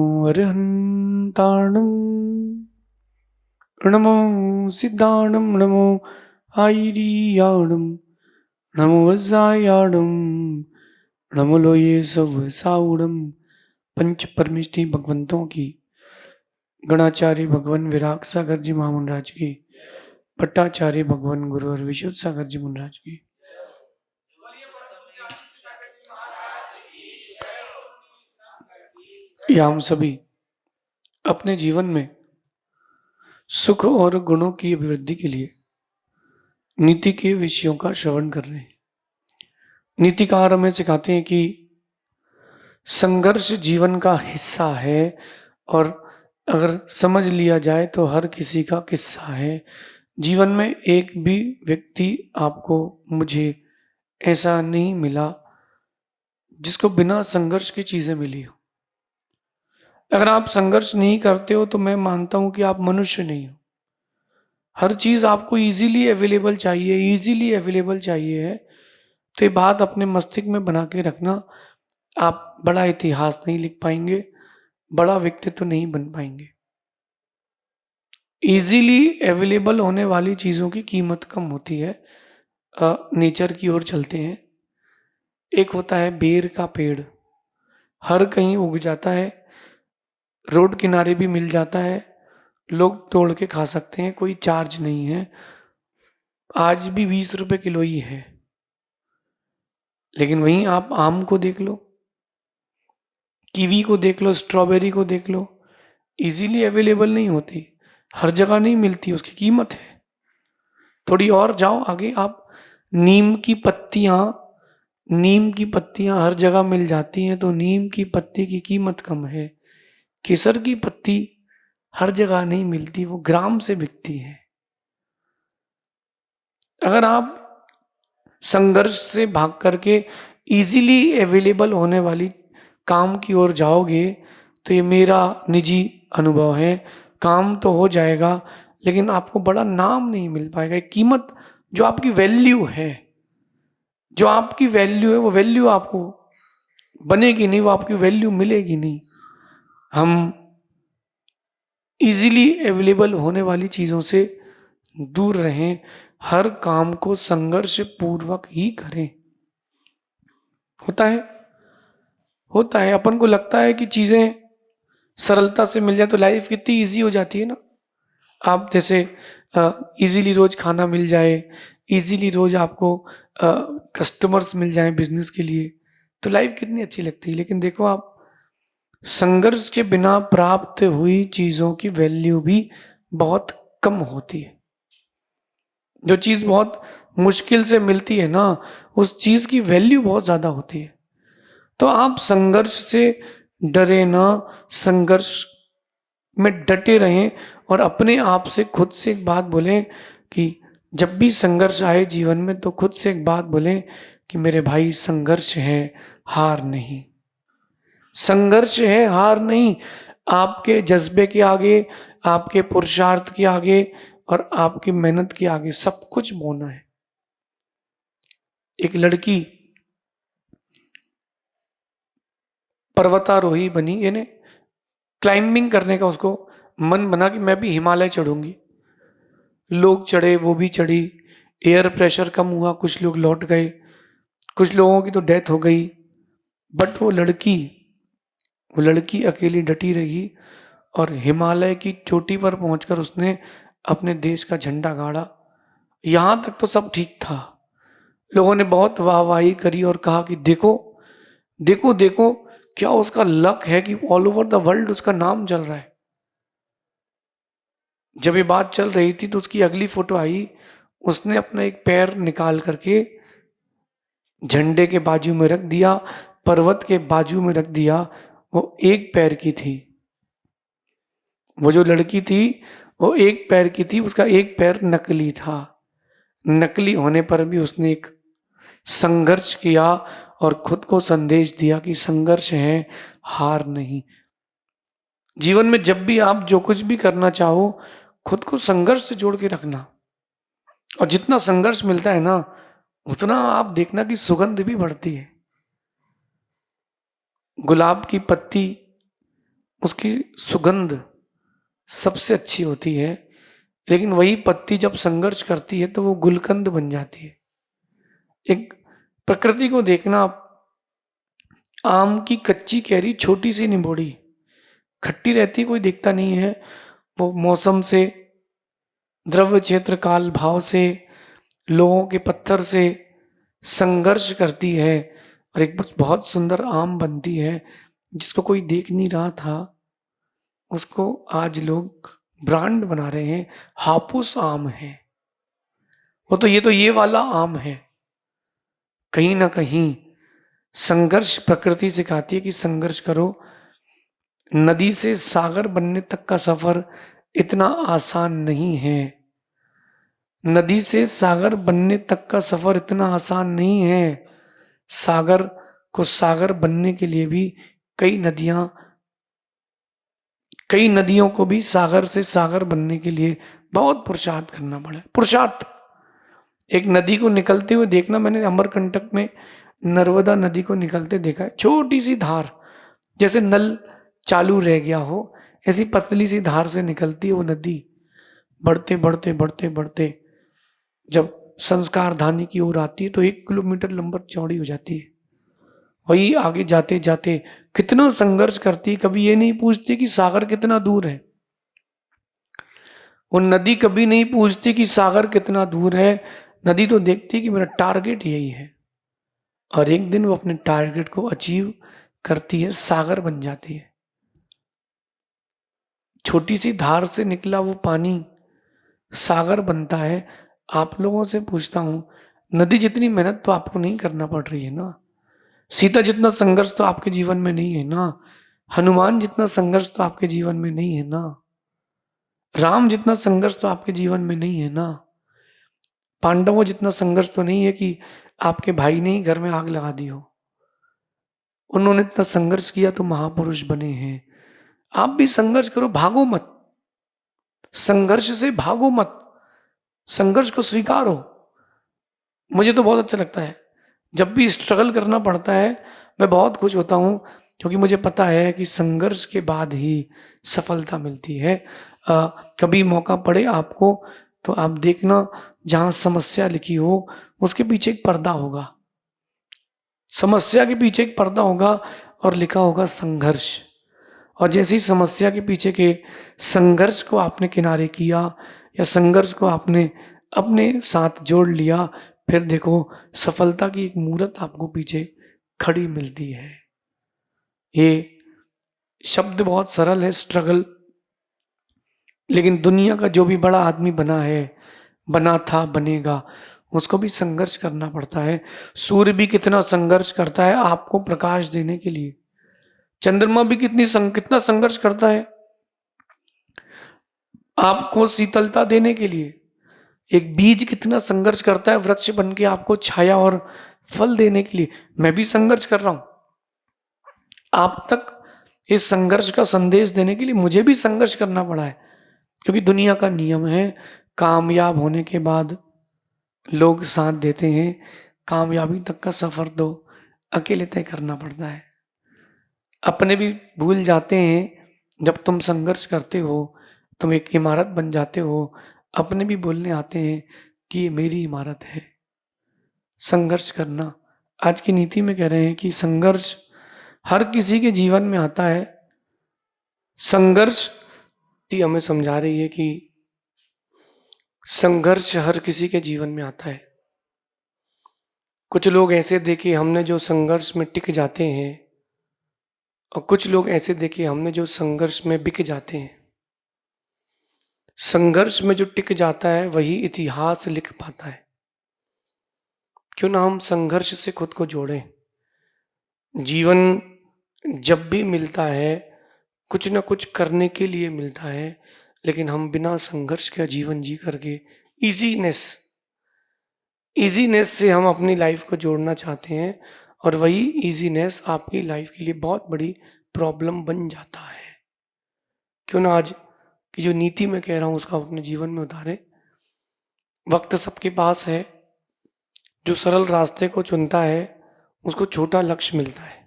अरहन्ताणं नमो सिद्धाणं नमो आयरियाणं नमो वज्रायाणं नमो लोये सब साउणम। पंच परमेष्टि भगवंतों की, गणाचार्य भगवान विराग सागर जी महामंडराज की, पट्टाचार्य भगवान गुरु और विशुद्ध सागर जी महाराज की। या हम सभी अपने जीवन में सुख और गुणों की अभिवृद्धि के लिए नीति के विषयों का श्रवण कर रहे हैं। नीतिकार हमें सिखाते हैं कि संघर्ष जीवन का हिस्सा है और अगर समझ लिया जाए तो हर किसी का किस्सा है। जीवन में एक भी व्यक्ति आपको मुझे ऐसा नहीं मिला जिसको बिना संघर्ष की चीजें मिली हो। अगर आप संघर्ष नहीं करते हो तो मैं मानता हूं कि आप मनुष्य नहीं हो। हर चीज आपको इजीली अवेलेबल चाहिए, इजीली अवेलेबल चाहिए है तो ये बात अपने मस्तिष्क में बना के रखना। आप बड़ा इतिहास नहीं लिख पाएंगे, बड़ा व्यक्तित्व नहीं बन पाएंगे। इजीली अवेलेबल होने वाली चीजों की कीमत कम होती है। नेचर की ओर चलते हैं। एक होता है बेर का पेड़, हर कहीं उग जाता है, रोड किनारे भी मिल जाता है, लोग तोड़ के खा सकते हैं, कोई चार्ज नहीं है। आज भी 20 रुपए किलो ही है। लेकिन वहीं आप आम को देख लो, कीवी को देख लो, स्ट्रॉबेरी को देख लो, इजीली अवेलेबल नहीं होती, हर जगह नहीं मिलती, उसकी कीमत है। थोड़ी और जाओ आगे आप, नीम की पत्तियां हर जगह मिल जाती हैं तो नीम की पत्ती की कीमत कम है। केसर की पत्ती हर जगह नहीं मिलती, वो ग्राम से बिकती है। अगर आप संघर्ष से भाग करके इजीली अवेलेबल होने वाली काम की ओर जाओगे तो ये मेरा निजी अनुभव है, काम तो हो जाएगा लेकिन आपको बड़ा नाम नहीं मिल पाएगा। कीमत जो आपकी वैल्यू है, जो आपकी वैल्यू है वो वैल्यू आपको बनेगी नहीं, वो आपकी वैल्यू मिलेगी नहीं। हम इजीली अवेलेबल होने वाली चीज़ों से दूर रहें, हर काम को संघर्ष पूर्वक ही करें। होता है होता है अपन को लगता है कि चीज़ें सरलता से मिल जाए तो लाइफ कितनी इजी हो जाती है ना। आप जैसे इजीली रोज खाना मिल जाए, इजीली रोज आपको कस्टमर्स मिल जाए बिजनेस के लिए, तो लाइफ कितनी अच्छी लगती है। लेकिन देखो आप, संघर्ष के बिना प्राप्त हुई चीजों की वैल्यू भी बहुत कम होती है। जो चीज बहुत मुश्किल से मिलती है ना, उस चीज की वैल्यू बहुत ज्यादा होती है। तो आप संघर्ष से डरे ना, संघर्ष में डटे रहें और अपने आप से खुद से एक बात बोलें कि जब भी संघर्ष आए जीवन में तो खुद से एक बात बोलें कि मेरे भाई संघर्ष है, हार नहीं। संघर्ष है, हार नहीं। आपके जज्बे के आगे, आपके पुरुषार्थ के आगे और आपकी मेहनत के आगे सब कुछ मौन है। एक लड़की पर्वतारोही बनी, यानी क्लाइंबिंग करने का उसको मन बना कि मैं भी हिमालय चढ़ूंगी। लोग चढ़े, वो भी चढ़ी, एयर प्रेशर कम हुआ, कुछ लोग लौट गए, कुछ लोगों की तो डेथ हो गई। बट वो लड़की अकेली डटी रही और हिमालय की चोटी पर पहुंचकर उसने अपने देश का झंडा गाड़ा। यहां तक तो सब ठीक था, लोगों ने बहुत वाहवाही करी और कहा कि देखो देखो देखो, क्या उसका लक है कि ऑल ओवर द वर्ल्ड उसका नाम चल रहा है। जब ये बात चल रही थी तो उसकी अगली फोटो आई, उसने अपना एक पैर निकाल करके झंडे के बाजू में रख दिया, पर्वत के बाजू में रख दिया। वो एक पैर की थी, वो जो लड़की थी वो एक पैर की थी, उसका एक पैर नकली था। नकली होने पर भी उसने एक संघर्ष किया और खुद को संदेश दिया कि संघर्ष है, हार नहीं। जीवन में जब भी आप जो कुछ भी करना चाहो, खुद को संघर्ष से जोड़ के रखना। और जितना संघर्ष मिलता है ना, उतना आप देखना कि सुगंध भी बढ़ती है। गुलाब की पत्ती उसकी सुगंध सबसे अच्छी होती है, लेकिन वही पत्ती जब संघर्ष करती है तो वो गुलकंद बन जाती है। एक प्रकृति को देखना आप, आम की कच्ची कैरी छोटी सी निबोड़ी खट्टी रहती, कोई देखता नहीं है, वो मौसम से, द्रव्य क्षेत्र काल भाव से, लोगों के पत्थर से संघर्ष करती है और एक बहुत सुंदर आम बनती है, जिसको कोई देख नहीं रहा था, उसको आज लोग ब्रांड बना रहे हैं, हापुस आम है वो, तो ये वाला आम है। कहीं ना कहीं संघर्ष प्रकृति सिखाती है कि संघर्ष करो। नदी से सागर बनने तक का सफर इतना आसान नहीं है। नदी से सागर बनने तक का सफर इतना आसान नहीं है। सागर को सागर बनने के लिए भी कई नदियों को भी सागर से सागर बनने के लिए बहुत पुरुषार्थ करना पड़ा। पुरुषार्थ, एक नदी को निकलते हुए देखना, मैंने अमरकंटक में नर्मदा नदी को निकलते देखा है। छोटी सी धार, जैसे नल चालू रह गया हो, ऐसी पतली सी धार से निकलती है वो नदी। बढ़ते बढ़ते बढ़ते बढ़ते जब संस्कार धानी की ओर आती है तो 1 किलोमीटर लंबा चौड़ी हो जाती है। वही आगे जाते जाते कितना संघर्ष करती है, कभी ये नहीं पूछती कि सागर कितना दूर है। वो नदी कभी नहीं पूछती कि सागर कितना दूर है। नदी तो देखती है कि मेरा टारगेट यही है, और एक दिन वो अपने टारगेट को अचीव करती है, सागर बन जाती है। छोटी सी धार से निकला वो पानी सागर बनता है। आप लोगों से पूछता हूं, नदी जितनी मेहनत तो आपको नहीं करना पड़ रही है ना। सीता जितना संघर्ष तो आपके जीवन में नहीं है ना। हनुमान जितना संघर्ष तो आपके जीवन में नहीं है ना। राम जितना संघर्ष तो आपके जीवन में नहीं है ना। पांडवों जितना संघर्ष तो नहीं है कि आपके भाई ने ही घर में आग लगा दी हो। उन्होंने इतना संघर्ष किया तो महापुरुष बने हैं। आप भी संघर्ष करो, भागो मत। संघर्ष से भागो मत, संघर्ष को स्वीकारो। मुझे तो बहुत अच्छा लगता है, जब भी स्ट्रगल करना पड़ता है मैं बहुत खुश होता हूँ, क्योंकि मुझे पता है कि संघर्ष के बाद ही सफलता मिलती है। कभी मौका पड़े आपको तो आप देखना, जहाँ समस्या लिखी हो उसके पीछे एक पर्दा होगा। समस्या के पीछे एक पर्दा होगा और लिखा होगा संघर्ष। और जैसे ही समस्या के पीछे के संघर्ष को आपने किनारे किया, या संघर्ष को आपने अपने साथ जोड़ लिया, फिर देखो सफलता की एक मूर्त आपको पीछे खड़ी मिलती है। ये शब्द बहुत सरल है, स्ट्रगल, लेकिन दुनिया का जो भी बड़ा आदमी बना है, बना था, बनेगा, उसको भी संघर्ष करना पड़ता है। सूर्य भी कितना संघर्ष करता है आपको प्रकाश देने के लिए। चंद्रमा भी कितना संघर्ष करता है आपको शीतलता देने के लिए। एक बीज कितना संघर्ष करता है वृक्ष बन के आपको छाया और फल देने के लिए। मैं भी संघर्ष कर रहा हूं, आप तक इस संघर्ष का संदेश देने के लिए मुझे भी संघर्ष करना पड़ा है, क्योंकि दुनिया का नियम है, कामयाब होने के बाद लोग साथ देते हैं, कामयाबी तक का सफर तो अकेले तय करना पड़ता है। अपने भी भूल जाते हैं, जब तुम संघर्ष करते हो तुम एक इमारत बन जाते हो, अपने भी बोलने आते हैं कि ये मेरी इमारत है। संघर्ष करना, आज की नीति में कह रहे हैं कि संघर्ष हर किसी के जीवन में आता है। संघर्ष हमें समझा रही है कि संघर्ष हर किसी के जीवन में आता है। कुछ लोग ऐसे देखे हमने जो संघर्ष में टिक जाते हैं, और कुछ लोग ऐसे देखे हमने जो संघर्ष में बिक जाते हैं। संघर्ष में जो टिक जाता है वही इतिहास लिख पाता है। क्यों ना हम संघर्ष से खुद को जोड़ें। जीवन जब भी मिलता है कुछ ना कुछ करने के लिए मिलता है, लेकिन हम बिना संघर्ष का जीवन जी करके इजीनेस से हम अपनी लाइफ को जोड़ना चाहते हैं, और वही इजीनेस आपकी लाइफ के लिए बहुत बड़ी प्रॉब्लम बन जाता है। क्यों ना आज की जो नीति मैं कह रहा हूं उसका अपने जीवन में उतारें। वक्त सबके पास है, जो सरल रास्ते को चुनता है उसको छोटा लक्ष्य मिलता है,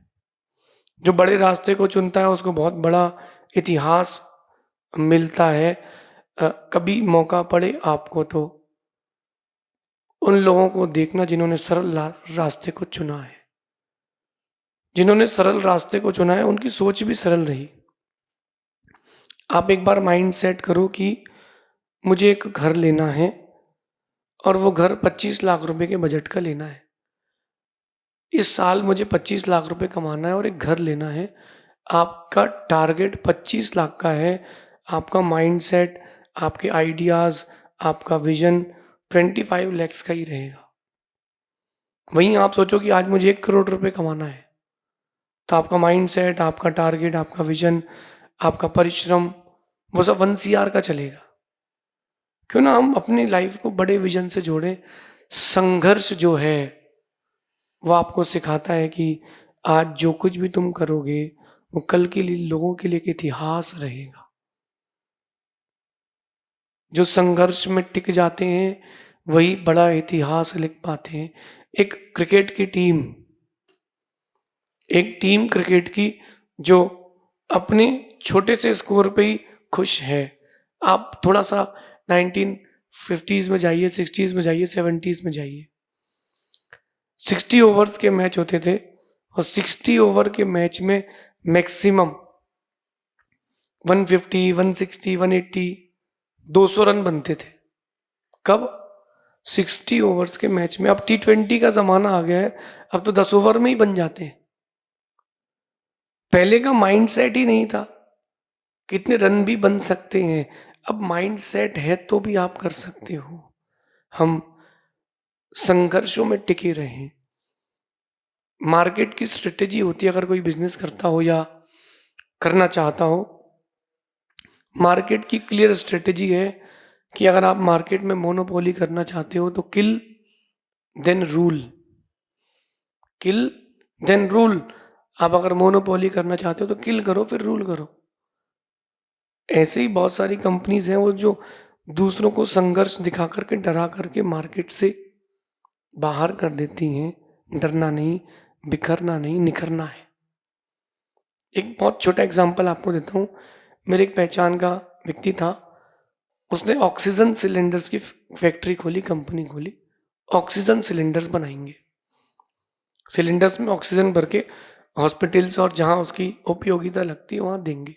जो बड़े रास्ते को चुनता है उसको बहुत बड़ा इतिहास मिलता है। कभी मौका पड़े आपको तो उन लोगों को देखना जिन्होंने सरल रास्ते को चुना है। जिन्होंने सरल रास्ते को चुना है उनकी सोच भी सरल रही। आप एक बार माइंड सेट करो कि मुझे एक घर लेना है और वो घर 25 लाख रुपए के बजट का लेना है। इस साल मुझे 25 लाख रुपए कमाना है और एक घर लेना है। आपका टारगेट 25 लाख का है। आपका माइंडसेट, आपके आइडियाज, आपका विजन 25 लैक्स का ही रहेगा। वहीं आप सोचो कि आज मुझे 1 करोड़ रुपए कमाना है, तो आपका माइंडसेट, आपका टारगेट, आपका विजन, आपका परिश्रम वो सब 1 CR का चलेगा। क्यों ना हम अपनी लाइफ को बड़े विजन से जोड़ें। संघर्ष जो है वो आपको सिखाता है कि आज जो कुछ भी तुम करोगे वो कल के लिए लोगों के लिए एक इतिहास रहेगा। जो संघर्ष में टिक जाते हैं वही बड़ा इतिहास लिख पाते हैं। एक क्रिकेट की टीम, एक टीम क्रिकेट की जो अपने छोटे से स्कोर पे ही खुश है। आप थोड़ा सा 1950s में जाइए, 60s में जाइए, 70s में जाइए। 60 ओवर्स के मैच होते थे और 60 ओवर के मैच में मैक्सिमम 150, 160, 180, 200 रन बनते थे। कब? 60 ओवर्स के मैच में। अब T20 का जमाना आ गया है, अब तो 10 ओवर में ही बन जाते हैं। पहले का माइंड सेट ही नहीं था, कितने रन भी बन सकते हैं। अब माइंड सेट है तो भी आप कर सकते हो। हम संघर्षों में टिके रहें। मार्केट की स्ट्रेटेजी होती है, अगर कोई बिजनेस करता हो या करना चाहता हो, मार्केट की क्लियर स्ट्रेटेजी है कि अगर आप मार्केट में मोनोपोली करना चाहते हो तो किल देन रूल, किल देन रूल। आप अगर मोनोपोली करना चाहते हो तो किल करो फिर रूल करो। ऐसे ही बहुत सारी कंपनीज हैं वो जो दूसरों को संघर्ष दिखा करके, डरा करके मार्केट से बाहर कर देती हैं। डरना नहीं, बिखरना नहीं, निखरना है। एक बहुत छोटा एग्जांपल आपको देता हूँ। मेरे एक पहचान का व्यक्ति था, उसने ऑक्सीजन सिलेंडर्स की फैक्ट्री खोली, कंपनी खोली। ऑक्सीजन सिलेंडर्स बनाएंगे, सिलेंडर्स में ऑक्सीजन भर के हॉस्पिटल्स और जहां उसकी उपयोगिता लगती है वहां देंगे।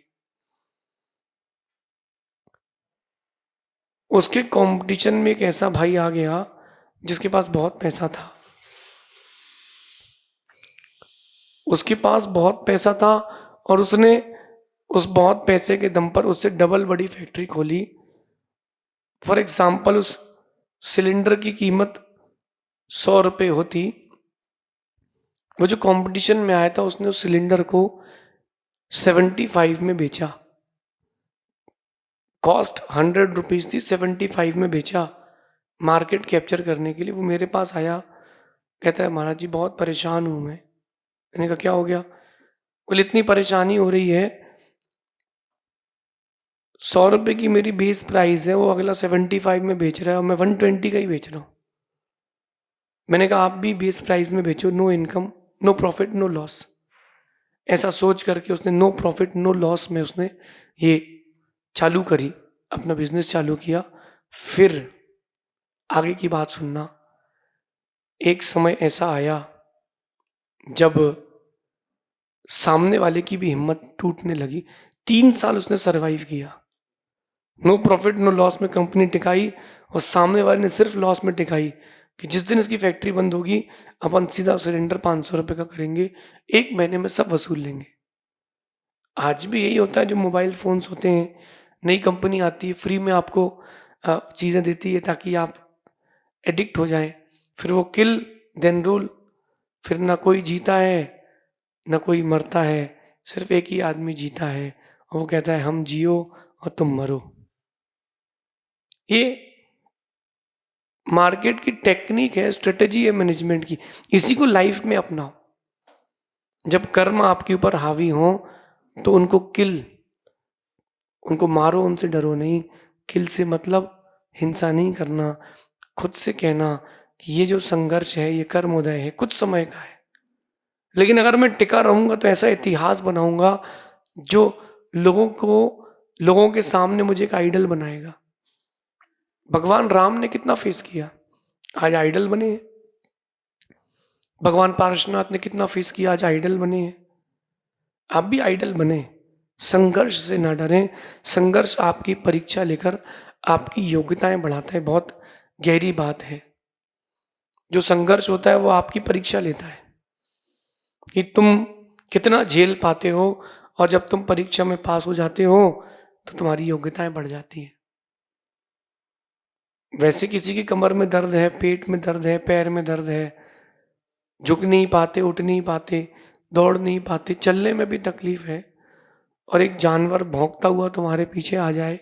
उसके कंपटीशन में एक ऐसा भाई आ गया जिसके पास बहुत पैसा था। उसके पास बहुत पैसा था और उसने उस बहुत पैसे के दम पर उससे डबल बड़ी फैक्ट्री खोली। फॉर एग्जाम्पल, उस सिलेंडर की कीमत 100 रुपये होती, वो जो कंपटीशन में आया था उसने उस सिलेंडर को 75 में बेचा। कॉस्ट 100 रुपीज थी, 75 में बेचा मार्केट कैप्चर करने के लिए। वो मेरे पास आया, कहता है महाराज जी बहुत परेशान हूं मैं। मैंने कहा क्या हो गया? बोले इतनी परेशानी हो रही है, 100 रुपये की मेरी बेस प्राइस है, वो अगला 75 में बेच रहा है और मैं 120 का ही बेच रहा हूँ। मैंने कहा आप भी बेस प्राइस में बेचो, no income, no profit, no loss. ऐसा सोच करके उसने नो प्रॉफिट नो लॉस में उसने ये चालू करी, अपना बिजनेस चालू किया। फिर आगे की बात सुनना। एक समय ऐसा आया जब सामने वाले की भी हिम्मत टूटने लगी। 3 साल उसने सरवाइव किया, नो प्रॉफिट नो लॉस में कंपनी टिकाई और सामने वाले ने सिर्फ लॉस में टिकाई कि जिस दिन इसकी फैक्ट्री बंद होगी अपन सीधा सिलेंडर 500 रुपये का करेंगे, 1 महीने में सब वसूल लेंगे। आज भी यही होता है। जो मोबाइल फोन्स होते हैं, नई कंपनी आती है, फ्री में आपको चीज़ें देती है ताकि आप एडिक्ट हो जाएं। फिर वो किल देन रूल। फिर ना कोई जीता है ना कोई मरता है, सिर्फ एक ही आदमी जीता है और वो कहता है हम जियो और तुम मरो। ये मार्केट की टेक्निक है, स्ट्रेटेजी है मैनेजमेंट की। इसी को लाइफ में अपनाओ। जब कर्म आपके ऊपर हावी हो तो उनको मारो, उनसे डरो नहीं। किल से मतलब हिंसा नहीं करना, खुद से कहना कि ये जो संघर्ष है ये कर्मोदय है, कुछ समय का है, लेकिन अगर मैं टिका रहूंगा तो ऐसा इतिहास बनाऊंगा जो लोगों के सामने मुझे एक आइडल बनाएगा। भगवान राम ने कितना फेस किया, आज आइडल बने हैं। भगवान पार्श्वनाथ ने कितना फेस किया, आज आइडल बने हैं। आप भी आइडल बने, संघर्ष से ना डरें। संघर्ष आपकी परीक्षा लेकर आपकी योग्यताएं बढ़ाता है। बहुत गहरी बात है। जो संघर्ष होता है वो आपकी परीक्षा लेता है कि तुम कितना झेल पाते हो, और जब तुम परीक्षा में पास हो जाते हो तो तुम्हारी योग्यताएं बढ़ जाती हैं। वैसे किसी की कमर में दर्द है, पेट में दर्द है, पैर में दर्द है, झुक नहीं पाते, उठ नहीं पाते, दौड़ नहीं पाते, चलने में भी तकलीफ है, और एक जानवर भौंकता हुआ तुम्हारे पीछे आ जाए,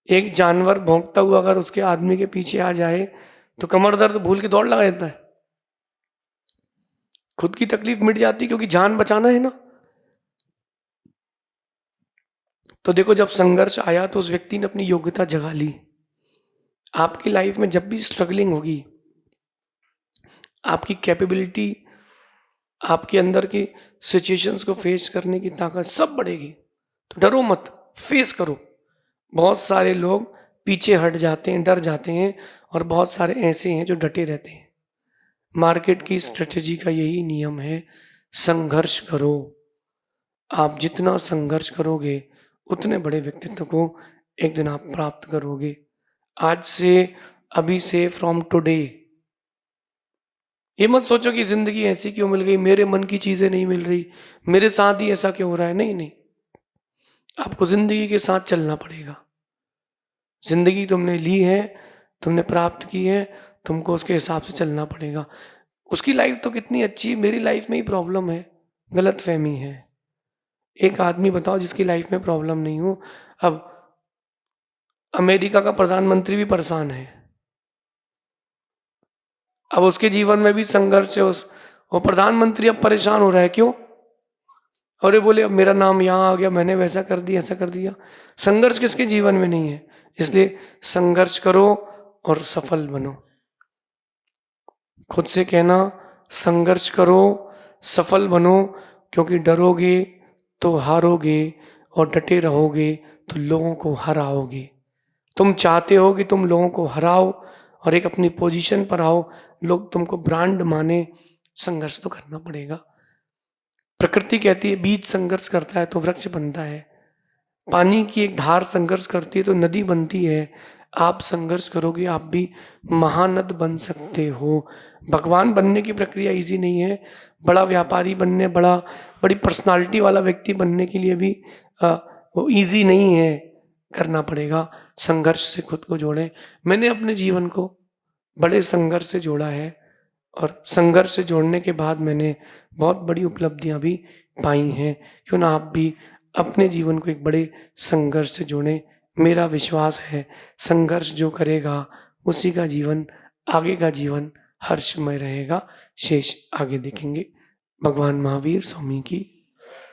एक जानवर भौंकता हुआ अगर उसके आदमी के पीछे आ जाए तो कमर दर्द भूल के दौड़ लगा देता है। खुद की तकलीफ मिट जाती क्योंकि जान बचाना है ना। तो देखो, जब संघर्ष आया तो उस व्यक्ति ने अपनी योग्यता जगा ली। आपकी लाइफ में जब भी स्ट्रगलिंग होगी, आपकी कैपेबिलिटी, आपके अंदर की सिचुएशंस को फेस करने की ताकत सब बढ़ेगी। तो डरो मत, फेस करो। बहुत सारे लोग पीछे हट जाते हैं, डर जाते हैं, और बहुत सारे ऐसे हैं जो डटे रहते हैं। मार्केट की स्ट्रेटेजी का यही नियम है, संघर्ष करो। आप जितना संघर्ष करोगे उतने बड़े व्यक्तित्व को एक दिन आप प्राप्त करोगे। आज से, अभी से, फ्रॉम टुडे। ये मत सोचो कि जिंदगी ऐसी क्यों मिल गई, मेरे मन की चीजें नहीं मिल रही, मेरे साथ ही ऐसा क्यों हो रहा है। नहीं नहीं, आपको जिंदगी के साथ चलना पड़ेगा। जिंदगी तुमने ली है, तुमने प्राप्त की है, तुमको उसके हिसाब से चलना पड़ेगा। उसकी लाइफ तो कितनी अच्छी है, मेरी लाइफ में ही प्रॉब्लम है, गलत फहमी है। एक आदमी बताओ जिसकी लाइफ में प्रॉब्लम नहीं हो। अब अमेरिका का प्रधानमंत्री भी परेशान है, अब उसके जीवन में भी संघर्ष है। वो प्रधानमंत्री अब परेशान हो रहा है, क्यों? और ये बोले अब मेरा नाम यहाँ आ गया, मैंने वैसा कर दिया, ऐसा कर दिया। संघर्ष किसके जीवन में नहीं है? इसलिए संघर्ष करो और सफल बनो। खुद से कहना, संघर्ष करो, सफल बनो, क्योंकि डरोगे तो हारोगे, और डटे रहोगे तो लोगों को हराओगे। तुम चाहते हो कि तुम लोगों को हराओ और एक अपनी पोजीशन पर आओ, लोग तुमको ब्रांड माने, संघर्ष तो करना पड़ेगा। प्रकृति कहती है बीज संघर्ष करता है तो वृक्ष बनता है। पानी की एक धार संघर्ष करती है तो नदी बनती है। आप संघर्ष करोगे, आप भी महानद बन सकते हो। भगवान बनने की प्रक्रिया इजी नहीं है। बड़ा व्यापारी बनने, बड़ी पर्सनालिटी वाला व्यक्ति बनने के लिए भी वो इजी नहीं है, करना पड़ेगा। संघर्ष से खुद को जोड़ें। मैंने अपने जीवन को बड़े संघर्ष से जोड़ा है, और संघर्ष से जोड़ने के बाद मैंने बहुत बड़ी उपलब्धियां भी पाई हैं। क्यों ना आप भी अपने जीवन को एक बड़े संघर्ष से जोड़ें। मेरा विश्वास है संघर्ष जो करेगा उसी का जीवन, आगे का जीवन हर्षमय रहेगा। शेष आगे देखेंगे। भगवान महावीर स्वामी की